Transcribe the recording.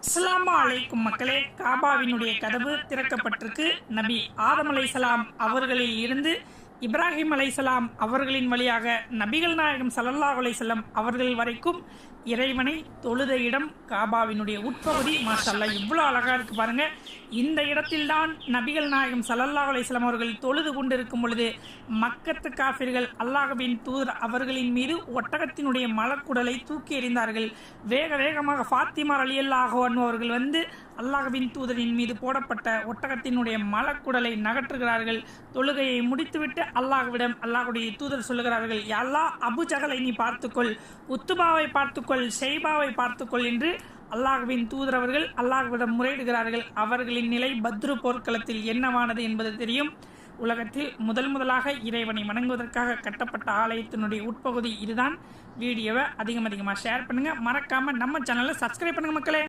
அஸ்ஸலாமு அலைக்கும் மக்களே, காபாவினுடைய கதவு திறக்கப்பட்டிருக்கு. நபி ஆதம் அலைஹிஸ்ஸலாம் அவர்களில் இருந்து இப்ராஹிம் அலைஹிஸ்ஸலாம் அவர்களின் வழியாக நபிகள் நாயகம் ஸல்லல்லாஹு அலைஹி வஸல்லம் அவர்கள் வரைக்கும் இறைவனை தொழுத இடம் காபாவினுடைய உட்பகுதி. மாஷாஅல்லாஹ், இவ்வளோ அழகா இருக்கு பாருங்க. இந்த இடத்தில்தான் நபிகள் நாயகம் ஸல்லல்லாஹு அலைஹி வஸல்லம் அவர்கள் தொழுது கொண்டிருக்கும் பொழுது மக்கத்து காஃபிர்கள் அல்லாஹ்வின் தூதர் அவர்களின் மீது ஒட்டகத்தினுடைய மலக்குடலை தூக்கி எறிந்தார்கள். வேக வேகமாக ஃபாத்திமா ரலியல்லாஹு அன்ஹா அவர்கள் வந்து அல்லாஹ்வின் தூதரின் மீது போடப்பட்ட ஒட்டகத்தினுடைய மலக்குடலை நகற்றுகிறார்கள். தொழுகையை முடித்துவிட்டு அல்லாஹ்விடம் அல்லாஹ்வுடைய தூதர் சொல்லுகிறார்கள், யா அல்லாஹ், அபு ஜஹலை நீ பார்த்துக்கொள், உத்துபாவை பார்த்துக்கொள், ஷைபாவை பார்த்துக்கொள் என்று அல்லாஹ்வின் தூதர் அவர்கள் அல்லாஹ்விடம் முறையிடுகிறார்கள். அவர்களின் நிலை பத்ரு போர்க்களத்தில் என்னவானது என்பது தெரியும். உலகத்தில் முதலாக இறைவனை வணங்குவதற்காக கட்டப்பட்ட ஆலயத்தினுடைய உட்பகுதி இதுதான். வீடியோவை அதிகமாக ஷேர் பண்ணுங்கள். மறக்காமல் நம்ம சேனலை சப்ஸ்கிரைப் பண்ணுங்கள் மக்களே.